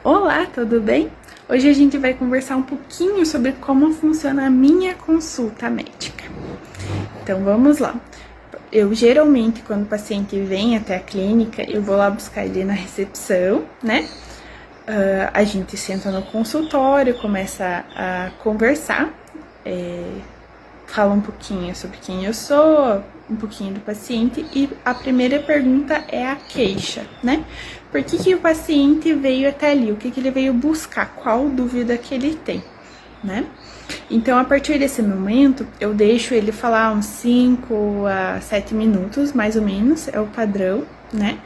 Olá, tudo bem? Hoje a gente vai conversar um pouquinho sobre como funciona a minha consulta médica. Então vamos lá. Eu geralmente, quando o paciente vem até a clínica, eu vou lá buscar ele na recepção, né? A gente senta no consultório, começa a conversar, fala um pouquinho sobre quem eu sou, um pouquinho do paciente, e a primeira pergunta é a queixa, né? Por que o paciente veio até ali? O que ele veio buscar? Qual dúvida que ele tem, né? Então, a partir desse momento, eu deixo ele falar uns 5 a 7 minutos, mais ou menos, é o padrão, né?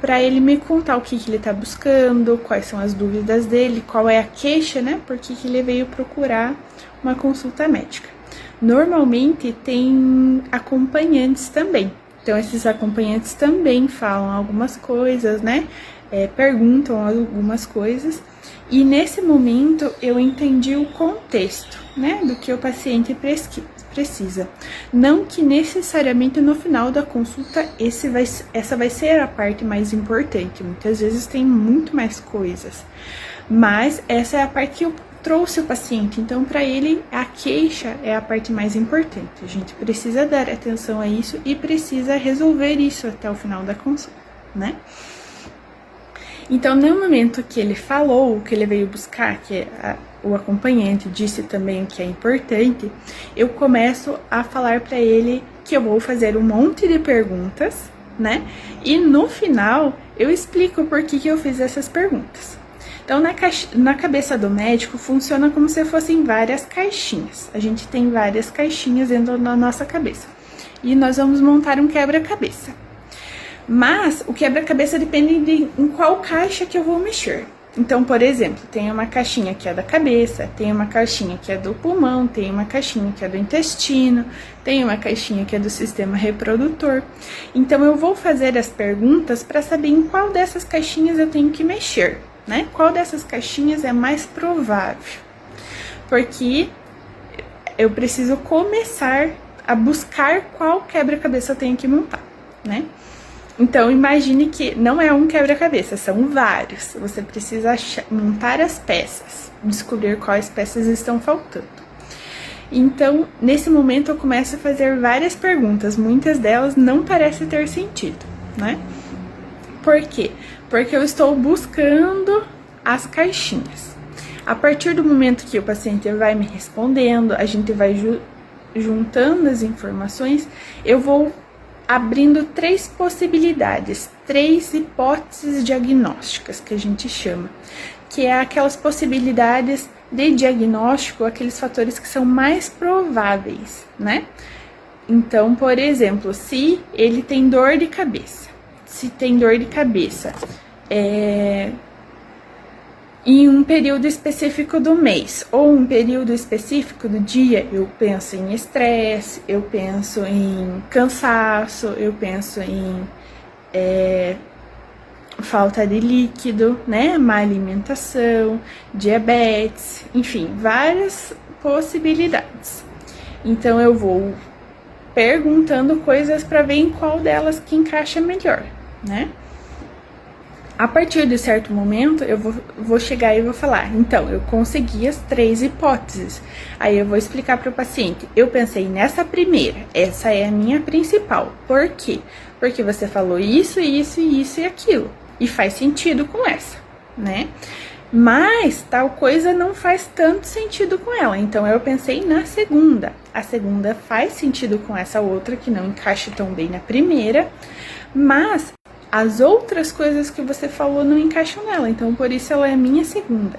Pra ele me contar o que ele tá buscando, quais são as dúvidas dele, qual é a queixa, né? Por que ele veio procurar uma consulta médica. Normalmente tem acompanhantes também. Então, esses acompanhantes também falam algumas coisas, né? Perguntam algumas coisas. E nesse momento eu entendi o contexto, né? Do que o paciente precisa. Não que necessariamente no final da consulta essa vai ser a parte mais importante. Muitas vezes tem muito mais coisas. Mas essa é a parte que eu trouxe o paciente, então para ele a queixa é a parte mais importante. A gente precisa dar atenção a isso e precisa resolver isso até o final da consulta, né? Então, no momento que ele falou o que ele veio buscar, que o acompanhante disse também o que é importante, eu começo a falar para ele que eu vou fazer um monte de perguntas, né? E no final eu explico por que eu fiz essas perguntas. Então, na cabeça do médico, funciona como se fossem várias caixinhas. A gente tem várias caixinhas dentro da nossa cabeça. E nós vamos montar um quebra-cabeça. Mas, o quebra-cabeça depende de em qual caixa que eu vou mexer. Então, por exemplo, tem uma caixinha que é da cabeça, tem uma caixinha que é do pulmão, tem uma caixinha que é do intestino, tem uma caixinha que é do sistema reprodutor. Então, eu vou fazer as perguntas para saber em qual dessas caixinhas eu tenho que mexer. Né? Qual dessas caixinhas é mais provável? Porque eu preciso começar a buscar qual quebra-cabeça eu tenho que montar, né? Então, imagine que não é um quebra-cabeça, são vários. Você precisa montar as peças, descobrir quais peças estão faltando. Então, nesse momento, eu começo a fazer várias perguntas. Muitas delas não parecem ter sentido, né? Por quê? Porque eu estou buscando as caixinhas. A partir do momento que o paciente vai me respondendo, a gente vai juntando as informações, eu vou abrindo 3 possibilidades, 3 hipóteses diagnósticas que a gente chama, que é aquelas possibilidades de diagnóstico, aqueles fatores que são mais prováveis, né? Então, por exemplo, se ele tem dor de cabeça, em um período específico do mês ou um período específico do dia, eu penso em estresse, eu penso em cansaço, eu penso em falta de líquido, né, má alimentação, diabetes, enfim, várias possibilidades. Então eu vou perguntando coisas para ver em qual delas que encaixa melhor, né? A partir de certo momento, eu vou chegar e vou falar, então, eu consegui as 3 hipóteses. Aí eu vou explicar para o paciente, eu pensei nessa primeira, essa é a minha principal. Por quê? Porque você falou isso, isso, isso e aquilo. E faz sentido com essa, né? Mas tal coisa não faz tanto sentido com ela, então eu pensei na segunda. A segunda faz sentido com essa outra, que não encaixa tão bem na primeira, mas as outras coisas que você falou não encaixam nela, então por isso ela é a minha segunda.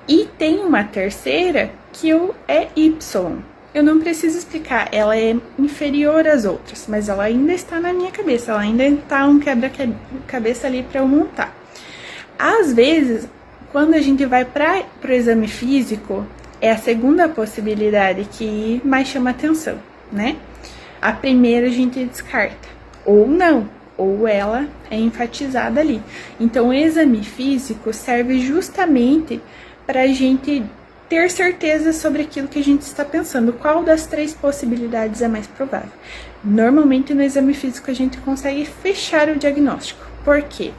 E tem uma terceira que é Y. Eu não preciso explicar, ela é inferior às outras, mas ela ainda está na minha cabeça, ela ainda está um quebra-cabeça ali para eu montar. Às vezes, quando a gente vai para o exame físico, é a segunda possibilidade que mais chama atenção, né? A primeira a gente descarta, ou não, ou ela é enfatizada ali. Então, o exame físico serve justamente para a gente ter certeza sobre aquilo que a gente está pensando, qual das 3 possibilidades é mais provável. Normalmente, no exame físico, a gente consegue fechar o diagnóstico. Por quê?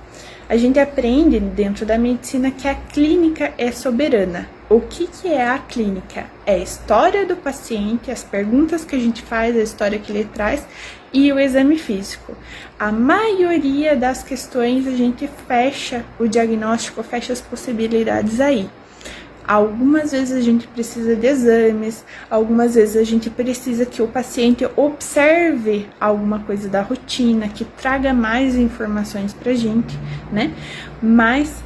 A gente aprende dentro da medicina que a clínica é soberana. O que é a clínica? É a história do paciente, as perguntas que a gente faz, a história que ele traz e o exame físico. A maioria das questões a gente fecha o diagnóstico, fecha as possibilidades aí. Algumas vezes a gente precisa de exames, algumas vezes a gente precisa que o paciente observe alguma coisa da rotina, que traga mais informações pra gente, né? Mas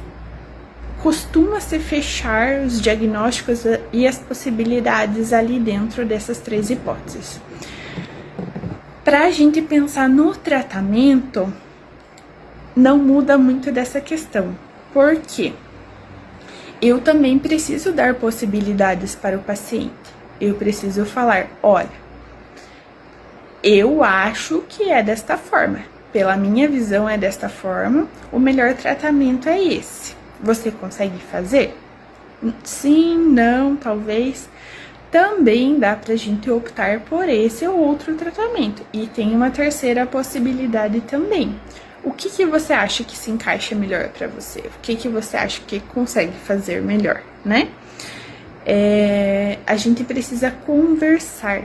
costuma-se fechar os diagnósticos e as possibilidades ali dentro dessas 3 hipóteses. Para a gente pensar no tratamento, não muda muito dessa questão. Por quê? Eu também preciso dar possibilidades para o paciente. Eu preciso falar, olha, eu acho que é desta forma. Pela minha visão é desta forma, o melhor tratamento é esse. Você consegue fazer? Sim, não, talvez. Também dá pra gente optar por esse ou outro tratamento. E tem uma terceira possibilidade também. O que você acha que se encaixa melhor para você? O que você acha que consegue fazer melhor, né? A gente precisa conversar,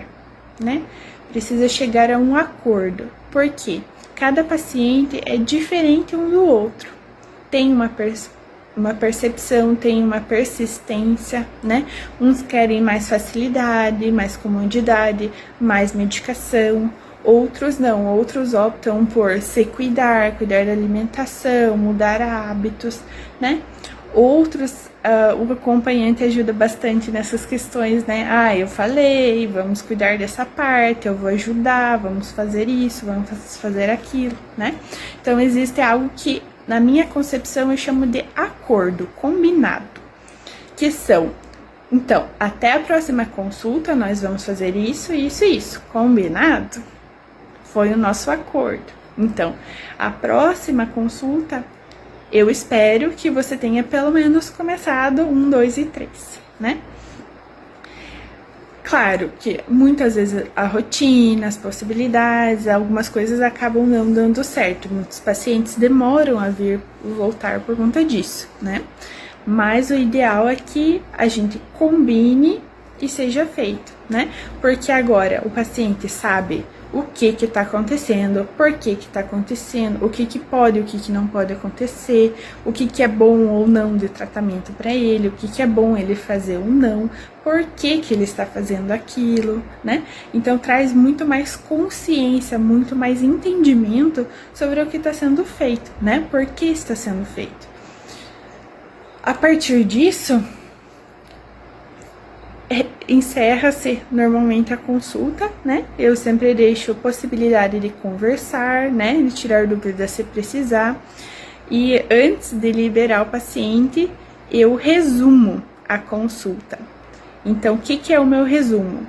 né? Precisa chegar a um acordo. Por quê? Cada paciente é diferente um do outro. Tem uma percepção, tem uma persistência, né? Uns querem mais facilidade, mais comodidade, mais medicação. Outros não, outros optam por se cuidar da alimentação, mudar hábitos, né? Outros, o acompanhante ajuda bastante nessas questões, né? Eu falei, vamos cuidar dessa parte, eu vou ajudar, vamos fazer isso, vamos fazer aquilo, né? Então, existe algo que, na minha concepção, eu chamo de acordo, combinado, que são, então, até a próxima consulta, nós vamos fazer isso, isso e isso, combinado? Foi o nosso acordo. Então, a próxima consulta, eu espero que você tenha pelo menos começado 1, 2 e 3, né? Claro que muitas vezes a rotina, as possibilidades, algumas coisas acabam não dando certo. Muitos pacientes demoram a vir voltar por conta disso, né? Mas o ideal é que a gente combine e seja feito, né? Porque agora o paciente sabe o que tá acontecendo, por que tá acontecendo, o que pode, o que não pode acontecer, o que é bom ou não de tratamento para ele, o que é bom ele fazer ou não, por que ele está fazendo aquilo, né? Então traz muito mais consciência, muito mais entendimento sobre o que está sendo feito, né? Por que está sendo feito. A partir disso, encerra-se normalmente a consulta, né? Eu sempre deixo possibilidade de conversar, né? De tirar dúvidas se precisar. E antes de liberar o paciente, eu resumo a consulta. Então, o que é o meu resumo?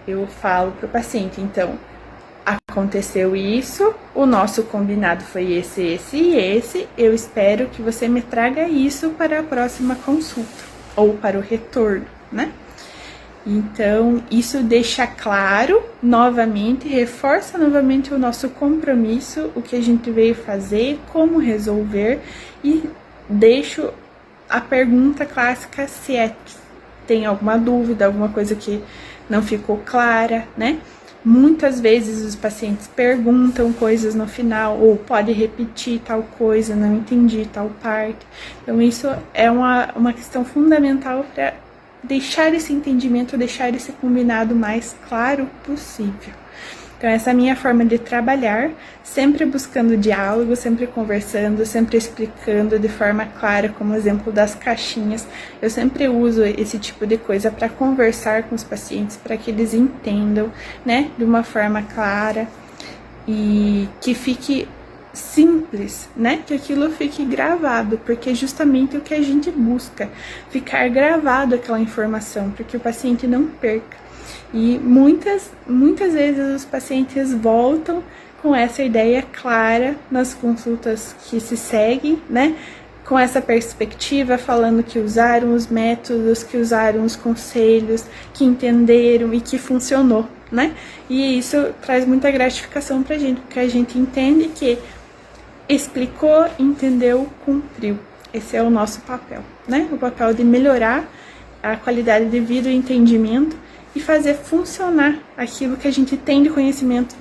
Eu falo para o paciente, então, aconteceu isso, o nosso combinado foi esse, esse e esse. Eu espero que você me traga isso para a próxima consulta ou para o retorno, né? Então, isso deixa claro, novamente, reforça novamente o nosso compromisso, o que a gente veio fazer, como resolver, e deixo a pergunta clássica se tem alguma dúvida, alguma coisa que não ficou clara, né? Muitas vezes os pacientes perguntam coisas no final, ou pode repetir tal coisa, não entendi tal parte. Então, isso é uma questão fundamental para deixar esse entendimento, deixar esse combinado mais claro possível. Então, essa é a minha forma de trabalhar, sempre buscando diálogo, sempre conversando, sempre explicando de forma clara, como exemplo das caixinhas. Eu sempre uso esse tipo de coisa para conversar com os pacientes, para que eles entendam, né, de uma forma clara e que fique simples, né? Que aquilo fique gravado, porque é justamente o que a gente busca, ficar gravado aquela informação, porque o paciente não perca. E muitas vezes os pacientes voltam com essa ideia clara nas consultas que se seguem, né? Com essa perspectiva, falando que usaram os métodos, que usaram os conselhos, que entenderam e que funcionou, né? E isso traz muita gratificação pra gente, porque a gente entende que explicou, entendeu, cumpriu. Esse é o nosso papel, né? O papel de melhorar a qualidade de vida, o entendimento e fazer funcionar aquilo que a gente tem de conhecimento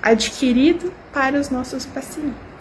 adquirido para os nossos pacientes.